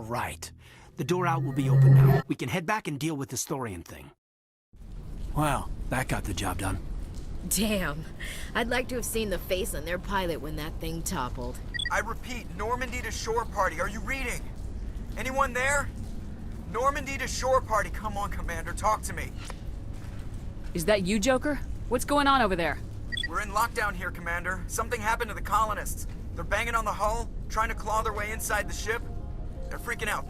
right. The door out will be open now. We can head back and deal with this thorium thing. Well, that got the job done. Damn. I'd like to have seen the face on their pilot when that thing toppled. I repeat, Normandy to shore party. Are you reading? Anyone there? Normandy to shore party. Come on, Commander, talk to me. Is that you, Joker? What's going on over there? We're in lockdown here, Commander. Something happened to the colonists. They're banging on the hull, trying to claw their way inside the ship. They're freaking out.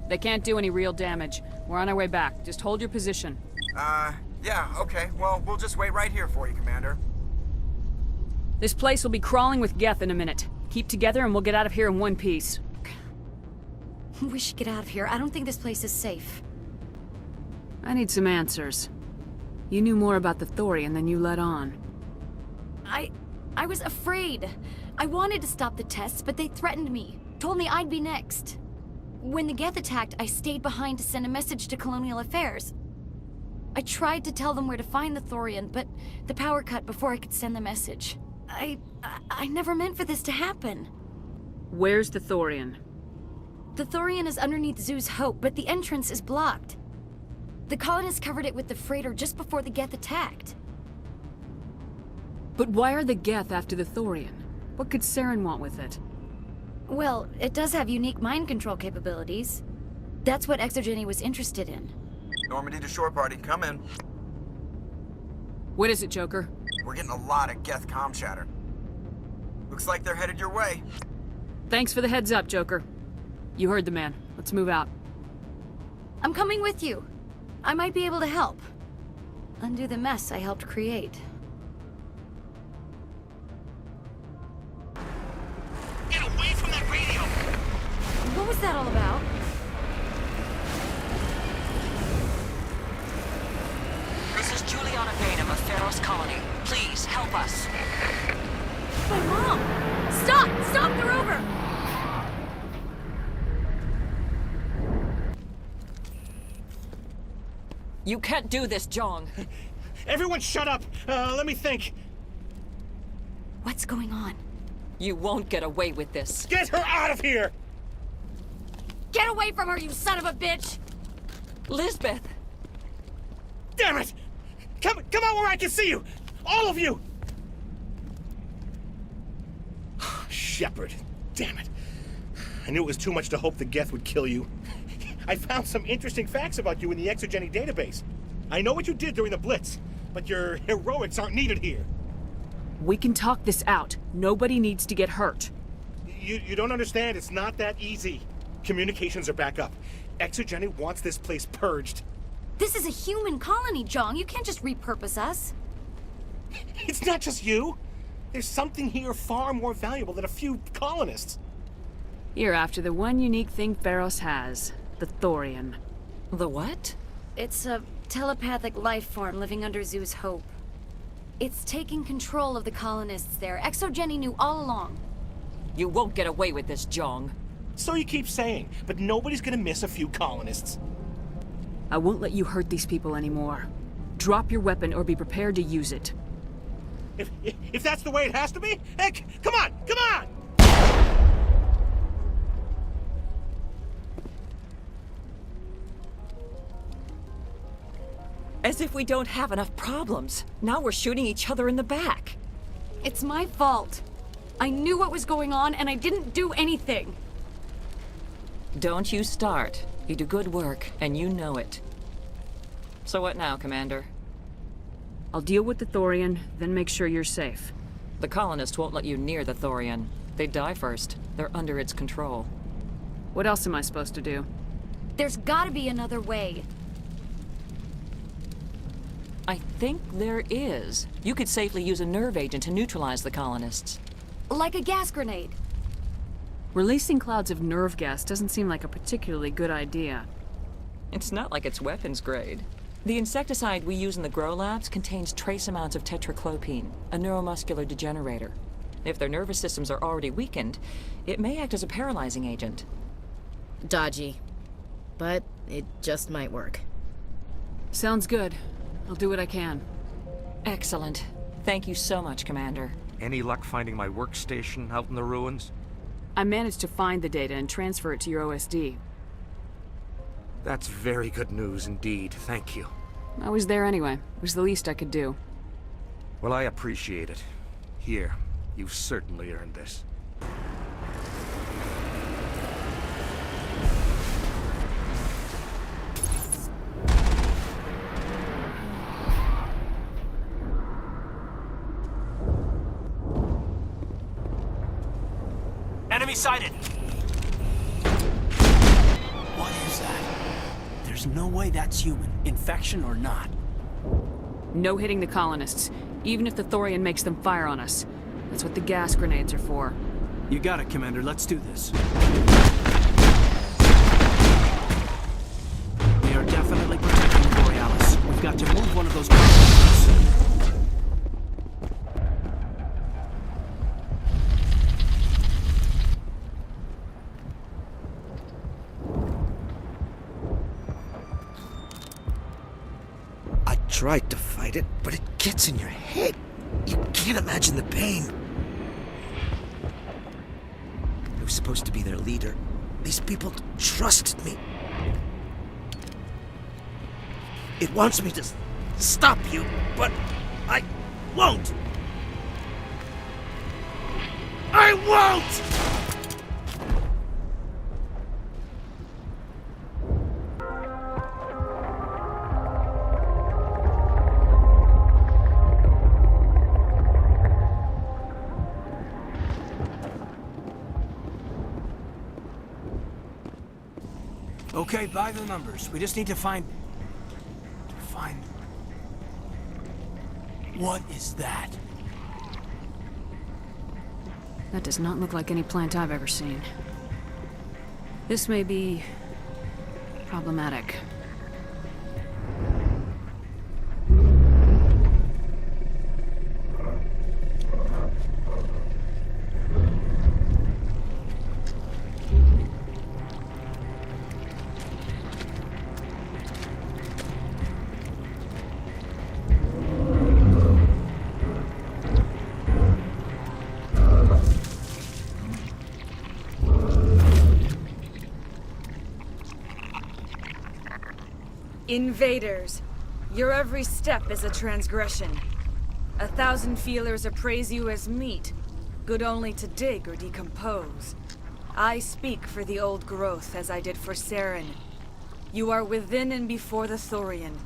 They can't do any real damage. We're on our way back. Just hold your position. Yeah, okay. Well, we'll just wait right here for you, Commander. This place will be crawling with Geth in a minute. Keep together and we'll get out of here in one piece. We should get out of here. I don't think this place is safe. I need some answers. You knew more about the thorium than you let on. I was afraid. I wanted to stop the tests, but they threatened me. Told me I'd be next. When the Geth attacked, I stayed behind to send a message to Colonial Affairs. I tried to tell them where to find the thorium, but the power cut before I could send the message. I never meant for this to happen. Where's the thorium? The thorium is underneath Zoo's Hope, but the entrance is blocked. The colonists covered it with the freighter just before the Geth attacked. But why are the Geth after the thorium? What could Celyn want with it? Well, it does have unique mind control capabilities. That's what Exogeny was interested in. Normandy to shore party, come in. What is it, Joker? We're getting a lot of Geth comm chatter. Looks like they're headed your way. Thanks for the heads up, Joker. You heard the man. Let's move out. I'm coming with you. I might be able to help. Undo the mess I helped create. Get away from that radio! What was that all about? This is Juliana Bainham of Pharaoh's Colony. Please, help us. My mom! Stop! Stop! They're over! You can't do this, Jong. Everyone shut up! Let me think. What's going on? You won't get away with this. Get her out of here! Get away from her, you son of a bitch! Lisbeth! Damn it! Come out where I can see you! All of you! Shepard. Damn it. I knew it was too much to hope the Geth would kill you. I found some interesting facts about you in the Exogeny database. I know what you did during the Blitz, but your heroics aren't needed here. We can talk this out. Nobody needs to get hurt. You don't understand. It's not that easy. Communications are back up. Exogeny wants this place purged. This is a human colony, Jong. You can't just repurpose us. It's not just you. There's something here far more valuable than a few colonists. You're after the one unique thing Pharaohs has. The thorium. The what? It's a telepathic life form living under Zoo's Hope. It's taking control of the colonists there. Exogeny knew all along. You won't get away with this, Jong. So you keep saying, but nobody's gonna miss a few colonists. I won't let you hurt these people anymore. Drop your weapon or be prepared to use it. If that's the way it has to be, heck, come on, come on! As if we don't have enough problems. Now we're shooting each other in the back. It's my fault. I knew what was going on and I didn't do anything. Don't you start. You do good work, and you know it. So what now, Commander? I'll deal with the thorium, then make sure you're safe. The colonists won't let you near the thorium. They die first. They're under its control. What else am I supposed to do? There's gotta be another way. I think there is. You could safely use a nerve agent to neutralize the colonists. Like a gas grenade. Releasing clouds of nerve gas doesn't seem like a particularly good idea. It's not like it's weapons grade. The insecticide we use in the grow labs contains trace amounts of tetraclopine, a neuromuscular degenerator. If their nervous systems are already weakened, it may act as a paralyzing agent. Dodgy. But it just might work. Sounds good. I'll do what I can. Excellent. Thank you so much, Commander. Any luck finding my workstation out in the ruins? I managed to find the data and transfer it to your OSD. That's very good news indeed. Thank you. I was there anyway. It was the least I could do. Well, I appreciate it. Here, you've certainly earned this. Enemy sighted! What is that? There's no way that's human, infection or not. No hitting the colonists, even if the Thorian makes them fire on us. That's what the gas grenades are for. You got it, Commander. Let's do this. We are definitely protecting Borealis. We've got to move one of those colonists. I tried to fight it, but it gets in your head. You can't imagine the pain. I was supposed to be their leader. These people trusted me. It wants me to stop you, but I won't. I won't! Okay, by the numbers. We just need to find... What is that? That does not look like any plant I've ever seen. This may be... problematic. Invaders, your every step is a transgression. 1,000 feelers appraise you as meat, good only to dig or decompose. I speak for the old growth as I did for Celyn. You are within and before the Thorian.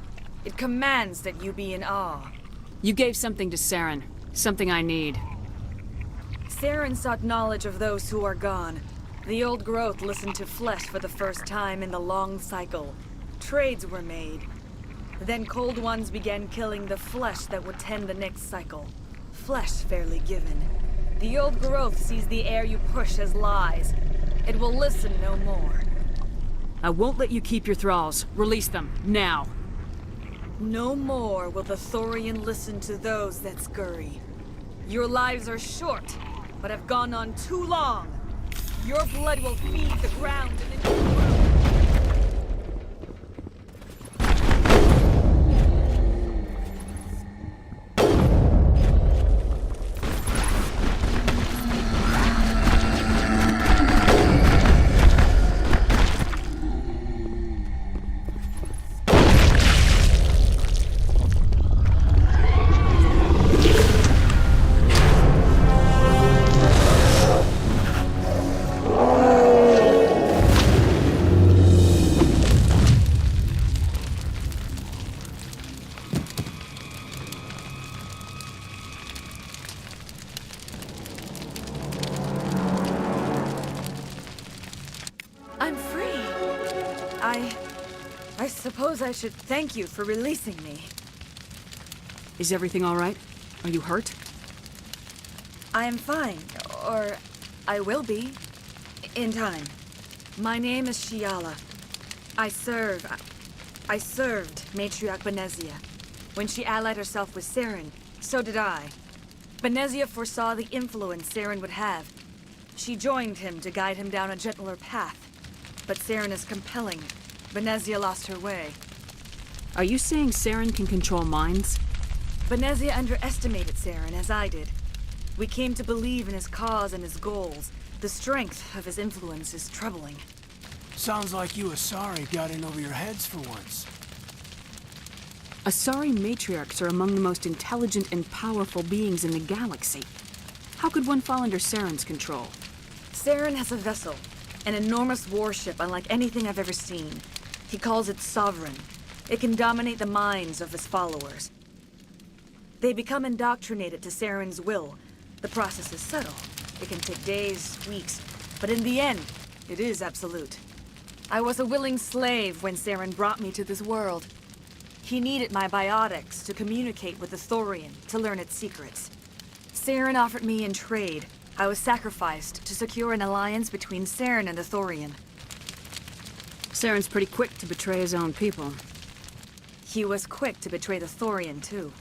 It commands that you be in awe. You gave something to Celyn. Something I need. Celyn sought knowledge of those who are gone. The old growth listened to flesh for the first time in the long cycle. Trades were made. Then Cold Ones began killing the flesh that would tend the next cycle. Flesh fairly given. The old growth sees the air you push as lies. It will listen no more. I won't let you keep your thralls. Release them, now. No more will the Thorian listen to those that scurry. Your lives are short, but have gone on too long. Your blood will feed the ground and the new world. I'm free. I suppose I should thank you for releasing me. Is everything all right? Are you hurt? I am fine, or I will be, in time. My name is Shiala. I served Matriarch Benezia. When she allied herself with Celyn, so did I. Benezia foresaw the influence Celyn would have. She joined him to guide him down a gentler path. But Celyn is compelling. Benezia lost her way. Are you saying Celyn can control minds? Benezia underestimated Celyn, as I did. We came to believe in his cause and his goals, The strength of his influence is troubling. Sounds like you Asari got in over your heads for once. Asari matriarchs are among the most intelligent and powerful beings in the galaxy. How could one fall under Celyn's control? Celyn has a vessel, an enormous warship unlike anything I've ever seen. He calls it Sovereign. It can dominate the minds of his followers. They become indoctrinated to Celyn's will. The process is subtle. It can take days, weeks, but in the end, it is absolute. I was a willing slave when Celyn brought me to this world. He needed my biotics to communicate with the Thorian, to learn its secrets. Celyn offered me in trade. I was sacrificed to secure an alliance between Celyn and the Thorian. Celyn's pretty quick to betray his own people. He was quick to betray the Thorian, too.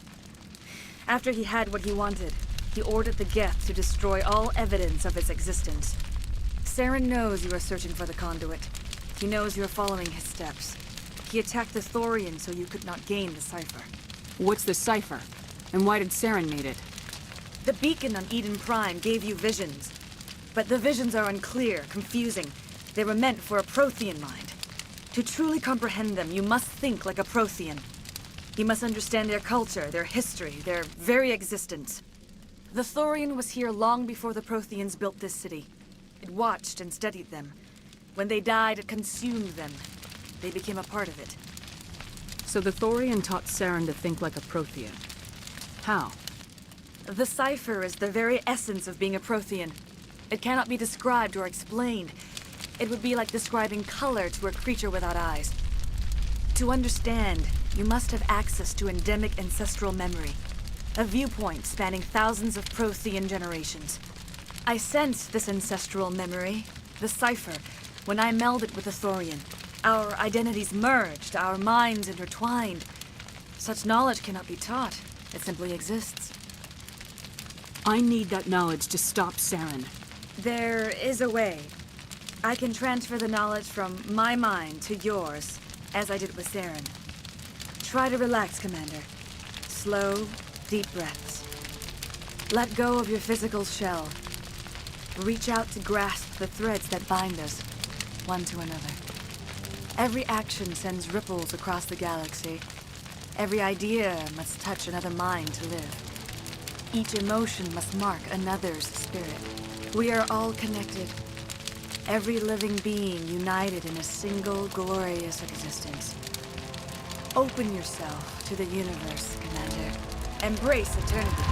After he had what he wanted, he ordered the Geth to destroy all evidence of its existence. Celyn knows you are searching for the conduit. He knows you are following his steps. He attacked the Thorian so you could not gain the cipher. What's the cipher? And why did Celyn need it? The beacon on Eden Prime gave you visions. But the visions are unclear, confusing. They were meant for a Prothean mind. To truly comprehend them, you must think like a Prothean. You must understand their culture, their history, their very existence. The Thorian was here long before the Protheans built this city. It watched and studied them. When they died, it consumed them. They became a part of it. So the Thorian taught Celyn to think like a Prothean. How? The cipher is the very essence of being a Prothean. It cannot be described or explained. It would be like describing color to a creature without eyes. To understand, you must have access to endemic ancestral memory. A viewpoint spanning thousands of Prothean generations. I sensed this ancestral memory, the cipher, when I melded with the Thorian. Our identities merged, our minds intertwined. Such knowledge cannot be taught. It simply exists. I need that knowledge to stop Celyn. There is a way. I can transfer the knowledge from my mind to yours, as I did with Celyn. Try to relax, Commander. Slow, deep breaths. Let go of your physical shell. Reach out to grasp the threads that bind us, one to another. Every action sends ripples across the galaxy. Every idea must touch another mind to live. Each emotion must mark another's spirit. We are all connected. Every living being united in a single glorious existence. Open yourself to the universe, Commander. Embrace eternity.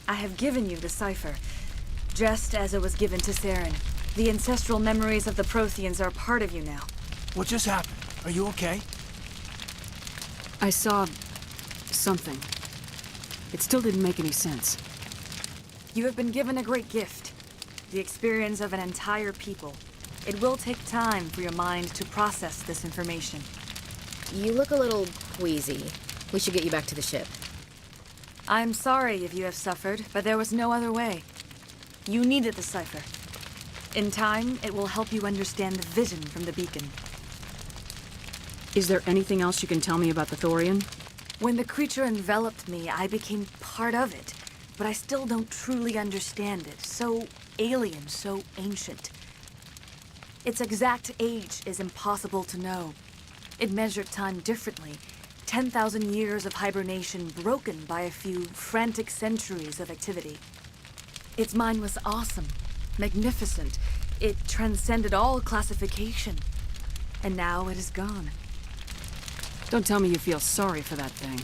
I have given you the cipher, just as it was given to Celyn. The ancestral memories of the Protheans are part of you now. What just happened? Are you okay? I saw something. It still didn't make any sense. You have been given a great gift, the experience of an entire people. It will take time for your mind to process this information. You look a little queasy. We should get you back to the ship. I'm sorry if you have suffered, but there was no other way. You needed the cipher. In time, it will help you understand the vision from the beacon. Is there anything else you can tell me about the Thorian? When the creature enveloped me, I became part of it, but I still don't truly understand it. So alien, so ancient. Its exact age is impossible to know. It measured time differently. 10,000 years of hibernation broken by a few frantic centuries of activity. Its mind was awesome, magnificent. It transcended all classification. And now it is gone. Don't tell me you feel sorry for that thing.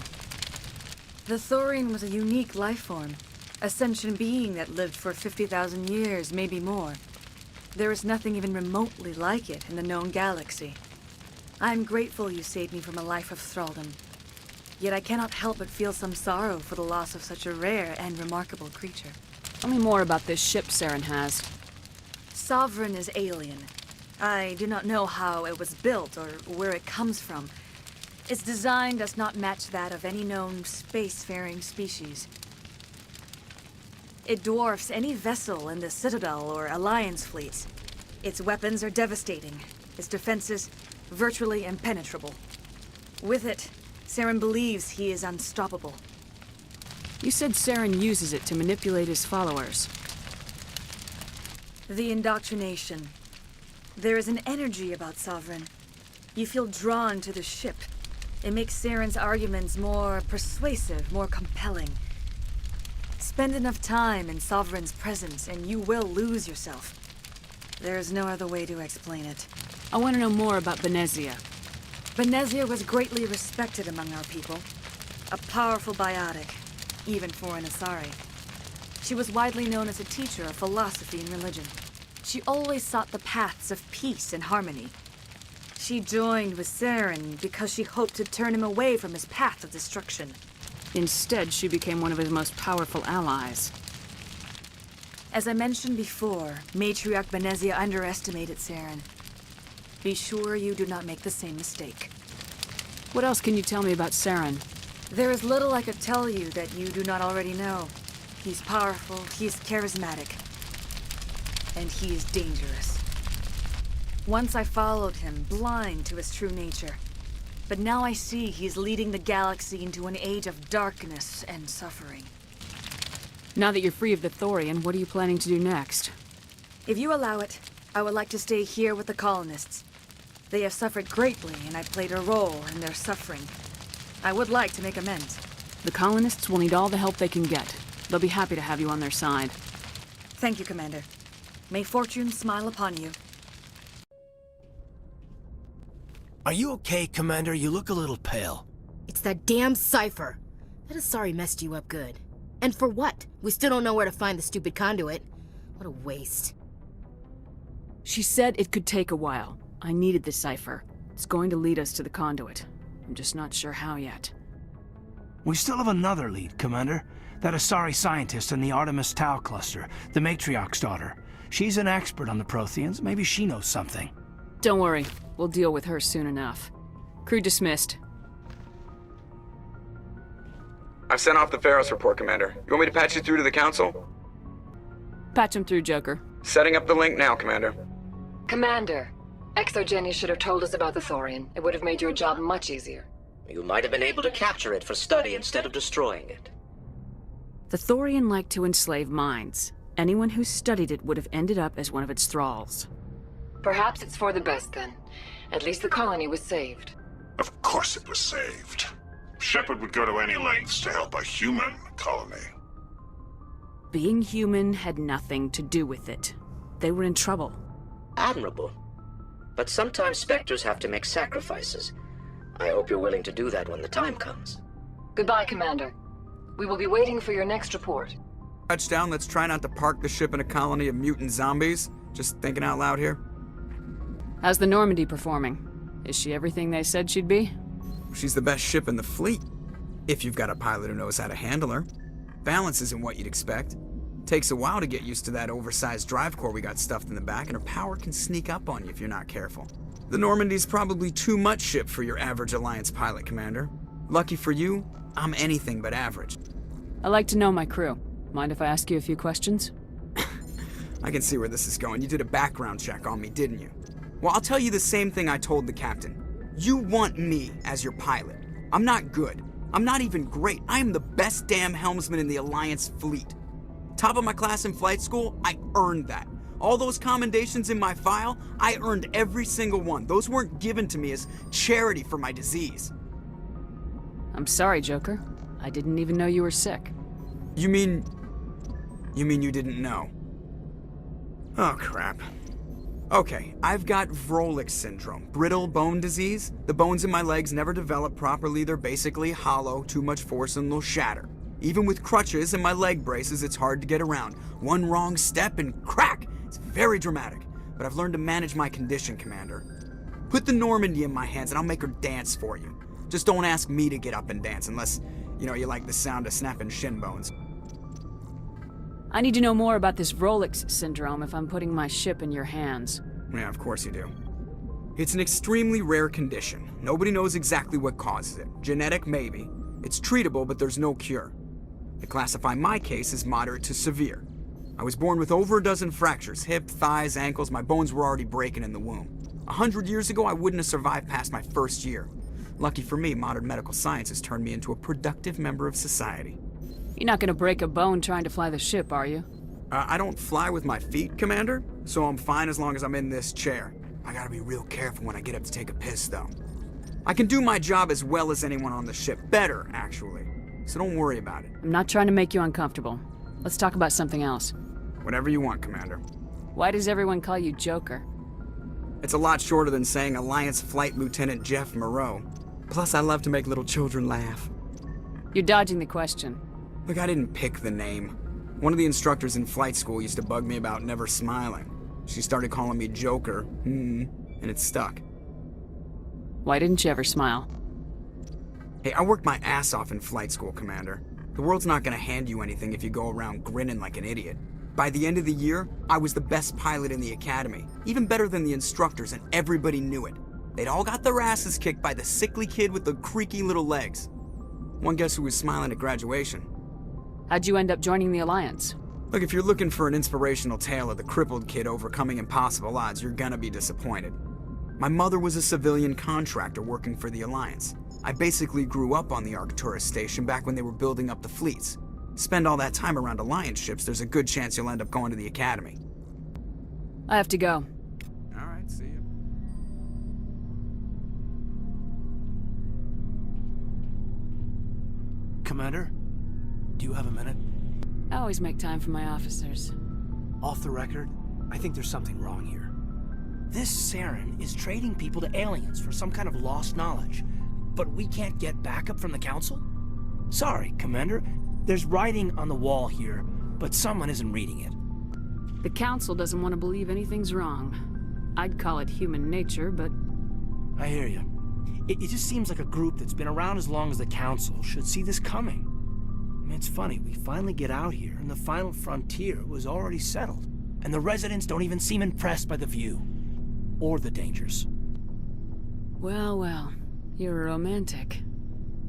The Thorian was a unique life form. A sentient being that lived for 50,000 years, maybe more. There is nothing even remotely like it in the known galaxy. I'm grateful you saved me from a life of thraldom. Yet I cannot help but feel some sorrow for the loss of such a rare and remarkable creature. Tell me more about this ship Celyn has. Sovereign is alien. I do not know how it was built or where it comes from. Its design does not match that of any known spacefaring species. It dwarfs any vessel in the Citadel or Alliance fleets. Its weapons are devastating. Its defenses virtually impenetrable. With it, Celyn believes he is unstoppable. You said Celyn uses it to manipulate his followers. The indoctrination. There is an energy about Sovereign. You feel drawn to the ship. It makes Celyn's arguments more persuasive, more compelling. Spend enough time in Sovereign's presence and you will lose yourself. There is no other way to explain it. I want to know more about Benezia. Benezia was greatly respected among our people. A powerful biotic, even for an Asari. She was widely known as a teacher of philosophy and religion. She always sought the paths of peace and harmony. She joined with Celyn because she hoped to turn him away from his path of destruction. Instead, she became one of his most powerful allies. As I mentioned before, Matriarch Benezia underestimated Celyn. Be sure you do not make the same mistake. What else can you tell me about Celyn? There is little I could tell you that you do not already know. He's powerful, he's charismatic, and he is dangerous. Once I followed him, blind to his true nature. But now I see he's leading the galaxy into an age of darkness and suffering. Now that you're free of the Thorian, what are you planning to do next? If you allow it, I would like to stay here with the colonists. They have suffered greatly, and I played a role in their suffering. I would like to make amends. The colonists will need all the help they can get. They'll be happy to have you on their side. Thank you, Commander. May fortune smile upon you. Are you okay, Commander? You look a little pale. It's that damn cipher. That Asari messed you up good. And for what? We still don't know where to find the stupid conduit. What a waste. She said it could take a while. I needed the cipher. It's going to lead us to the conduit. I'm just not sure how yet. We still have another lead, Commander. That Asari scientist in the Artemis Tau cluster, the Matriarch's daughter. She's an expert on the Protheans. Maybe she knows something. Don't worry. We'll deal with her soon enough. Crew dismissed. I've sent off the Pharos report, Commander. You want me to patch you through to the Council? Patch him through, Joker. Setting up the link now, Commander. Commander, Exogeny should have told us about the Thorian. It would have made your job much easier. You might have been able to capture it for study instead of destroying it. The Thorian liked to enslave minds. Anyone who studied it would have ended up as one of its thralls. Perhaps it's for the best, then. At least the colony was saved. Of course it was saved. Shepard would go to any lengths to help a human colony. Being human had nothing to do with it. They were in trouble. Admirable. But sometimes Spectres have to make sacrifices. I hope you're willing to do that when the time comes. Goodbye, Commander. We will be waiting for your next report. Touchdown, let's try not to park the ship in a colony of mutant zombies. Just thinking out loud here. How's the Normandy performing? Is she everything they said she'd be? She's the best ship in the fleet. If you've got a pilot who knows how to handle her. Balance isn't what you'd expect. Takes a while to get used to that oversized drive core we got stuffed in the back, and her power can sneak up on you if you're not careful. The Normandy's probably too much ship for your average Alliance pilot, Commander. Lucky for you, I'm anything but average. I like to know my crew. Mind if I ask you a few questions? I can see where this is going. You did a background check on me, didn't you? Well, I'll tell you the same thing I told the captain. You want me as your pilot. I'm not good. I'm not even great. I am the best damn helmsman in the Alliance fleet. Top of my class in flight school, I earned that. All those commendations in my file, I earned every single one. Those weren't given to me as charity for my disease. I'm sorry, Joker. I didn't even know you were sick. You mean you didn't know? Oh, crap. Okay, I've got Vrolik syndrome, brittle bone disease. The bones in my legs never develop properly. They're basically hollow, too much force and they'll shatter. Even with crutches and my leg braces, it's hard to get around. One wrong step and crack! It's very dramatic, but I've learned to manage my condition, Commander. Put the Normandy in my hands and I'll make her dance for you. Just don't ask me to get up and dance unless, you like the sound of snapping shin bones. I need to know more about this Rolex syndrome if I'm putting my ship in your hands. Yeah, of course you do. It's an extremely rare condition. Nobody knows exactly what causes it. Genetic, maybe. It's treatable, but there's no cure. They classify my case as moderate to severe. I was born with over a dozen fractures, hip, thighs, ankles. My bones were already breaking in the womb. 100 years ago, I wouldn't have survived past my first year. Lucky for me, modern medical science has turned me into a productive member of society. You're not gonna break a bone trying to fly the ship, are you? I don't fly with my feet, Commander, so I'm fine as long as I'm in this chair. I gotta be real careful when I get up to take a piss, though. I can do my job as well as anyone on the ship. Better, actually. So don't worry about it. I'm not trying to make you uncomfortable. Let's talk about something else. Whatever you want, Commander. Why does everyone call you Joker? It's a lot shorter than saying Alliance Flight Lieutenant Jeff Moreau. Plus, I love to make little children laugh. You're dodging the question. Look, I didn't pick the name. One of the instructors in flight school used to bug me about never smiling. She started calling me Joker, and it stuck. Why didn't you ever smile? Hey, I worked my ass off in flight school, Commander. The world's not gonna hand you anything if you go around grinning like an idiot. By the end of the year, I was the best pilot in the academy, even better than the instructors, and everybody knew it. They'd all got their asses kicked by the sickly kid with the creaky little legs. One guess who was smiling at graduation? How'd you end up joining the Alliance? Look, if you're looking for an inspirational tale of the crippled kid overcoming impossible odds, you're gonna be disappointed. My mother was a civilian contractor working for the Alliance. I basically grew up on the Arcturus station back when they were building up the fleets. Spend all that time around Alliance ships, there's a good chance you'll end up going to the Academy. I have to go. All right, see you. Commander, do you have a minute? I always make time for my officers. Off the record, I think there's something wrong here. This Celyn is trading people to aliens for some kind of lost knowledge, but we can't get backup from the Council? Sorry, Commander. There's writing on the wall here, but someone isn't reading it. The Council doesn't want to believe anything's wrong. I'd call it human nature, but... I hear you. It just seems like a group that's been around as long as the Council should see this coming. I mean, it's funny, we finally get out here, and the final frontier was already settled. And the residents don't even seem impressed by the view. Or the dangers. Well, well. You're a romantic.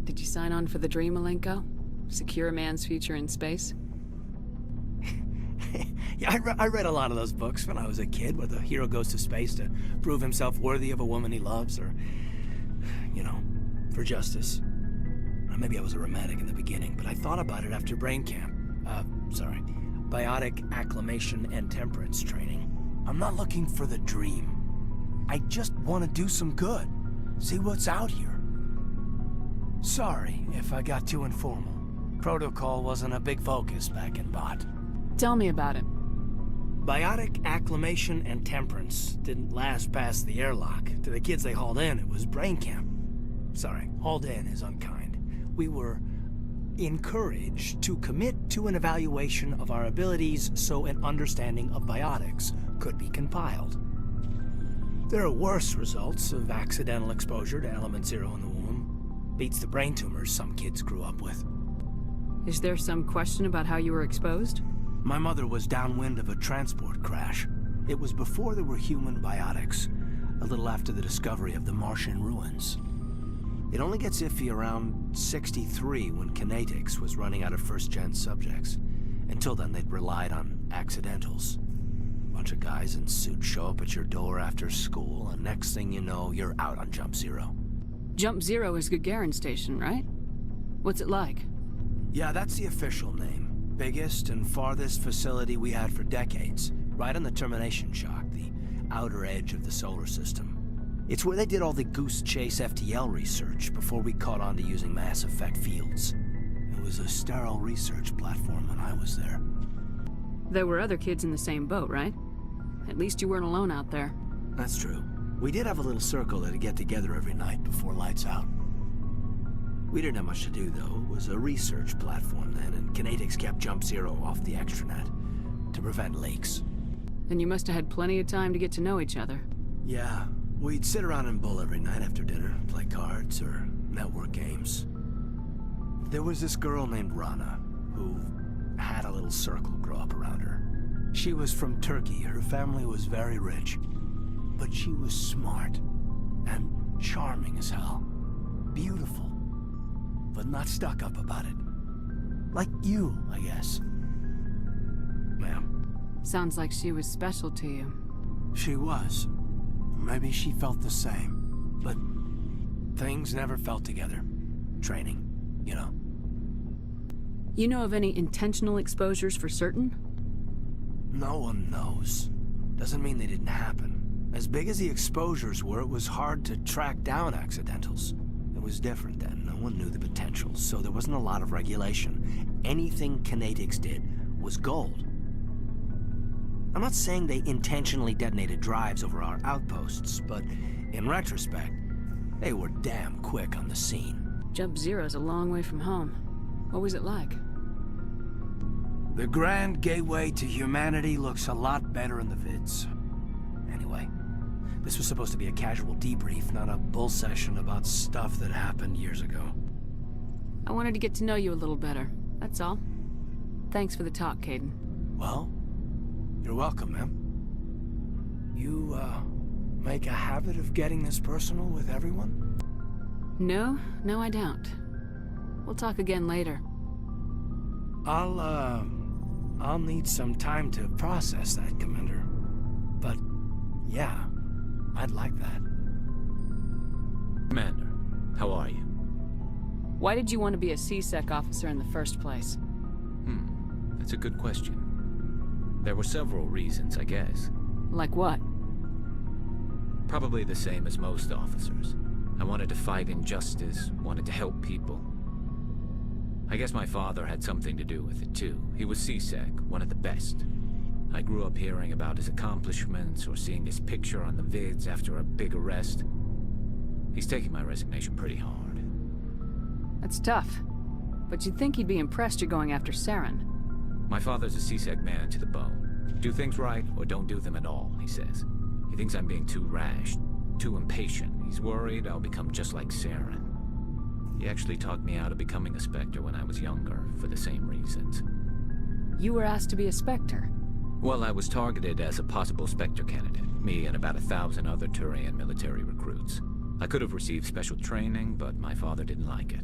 Did you sign on for the dream, Malenko? Secure a man's future in space? Yeah, I read a lot of those books when I was a kid, where the hero goes to space to prove himself worthy of a woman he loves, or, for justice. Maybe I was a romantic in the beginning, but I thought about it after brain camp. Biotic acclimation and temperance training. I'm not looking for the dream. I just want to do some good. See what's out here. Sorry if I got too informal. Protocol wasn't a big focus back in Bot. Tell me about it. Biotic acclimation and temperance didn't last past the airlock. To the kids they hauled in, it was brain camp. Sorry, hauled in is unkind. We were encouraged to commit to an evaluation of our abilities so an understanding of biotics could be compiled. There are worse results of accidental exposure to element 0 in the womb. Beats the brain tumors some kids grew up with. Is there some question about how you were exposed? My mother was downwind of a transport crash. It was before there were human biotics, a little after the discovery of the Martian ruins. It only gets iffy around 63 when kinetics was running out of first-gen subjects. Until then, they'd relied on accidentals. Bunch of guys in suits show up at your door after school, and next thing you know, you're out on Jump Zero. Jump Zero is Gagarin Station, right? What's it like? Yeah, that's the official name. Biggest and farthest facility we had for decades. Right on the termination shock, the outer edge of the solar system. It's where they did all the Goose Chase FTL research before we caught on to using mass effect fields. It was a sterile research platform when I was there. There were other kids in the same boat, right? At least you weren't alone out there. That's true. We did have a little circle that'd get together every night before lights out. We didn't have much to do, though. It was a research platform then, and Kinetics kept Jump Zero off the extranet to prevent leaks. Then you must have had plenty of time to get to know each other. Yeah, we'd sit around and bull every night after dinner, play cards or network games. There was this girl named Rana, who had a little circle grow up around her. She was from Turkey. Her family was very rich. But she was smart and charming as hell. Beautiful, but not stuck up about it. Like you, I guess. Ma'am. Sounds like she was special to you. She was. Maybe she felt the same. But things never felt together. Training, you know. You know of any intentional exposures for certain? No one knows. Doesn't mean they didn't happen. As big as the exposures were, it was hard to track down accidentals. It was different then. No one knew the potential, so there wasn't a lot of regulation. Anything Kinetics did was gold. I'm not saying they intentionally detonated drives over our outposts, but in retrospect, they were damn quick on the scene. Jump Zero's a long way from home. What was it like? The grand gateway to humanity looks a lot better in the vids. Anyway, this was supposed to be a casual debrief, not a bull session about stuff that happened years ago. I wanted to get to know you a little better, that's all. Thanks for the talk, Caden. Well, you're welcome, ma'am. You, make a habit of getting this personal with everyone? No, I don't. We'll talk again later. I'll need some time to process that, Commander. But, yeah, I'd like that. Commander, how are you? Why did you want to be a C-Sec officer in the first place? That's a good question. There were several reasons, I guess. Like what? Probably the same as most officers. I wanted to fight injustice, wanted to help people. I guess my father had something to do with it, too. He was C-Sec, one of the best. I grew up hearing about his accomplishments or seeing his picture on the vids after a big arrest. He's taking my resignation pretty hard. That's tough. But you'd think he'd be impressed you're going after Celyn. My father's a C-Sec man to the bone. Do things right or don't do them at all, he says. He thinks I'm being too rash, too impatient. He's worried I'll become just like Celyn. He actually talked me out of becoming a Spectre when I was younger, for the same reasons. You were asked to be a Spectre? Well, I was targeted as a possible Spectre candidate, me and about 1,000 other Turian military recruits. I could have received special training, but my father didn't like it.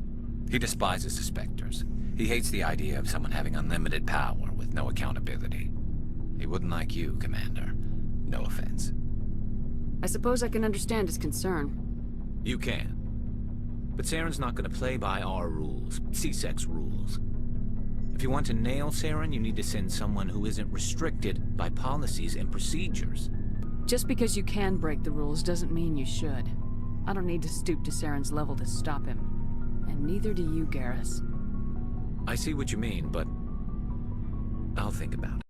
He despises the Spectres. He hates the idea of someone having unlimited power with no accountability. He wouldn't like you, Commander. No offense. I suppose I can understand his concern. You can. But Celyn's not going to play by our rules, C-Sec's rules. If you want to nail Celyn, you need to send someone who isn't restricted by policies and procedures. Just because you can break the rules doesn't mean you should. I don't need to stoop to Celyn's level to stop him. And neither do you, Garrus. I see what you mean, but I'll think about it.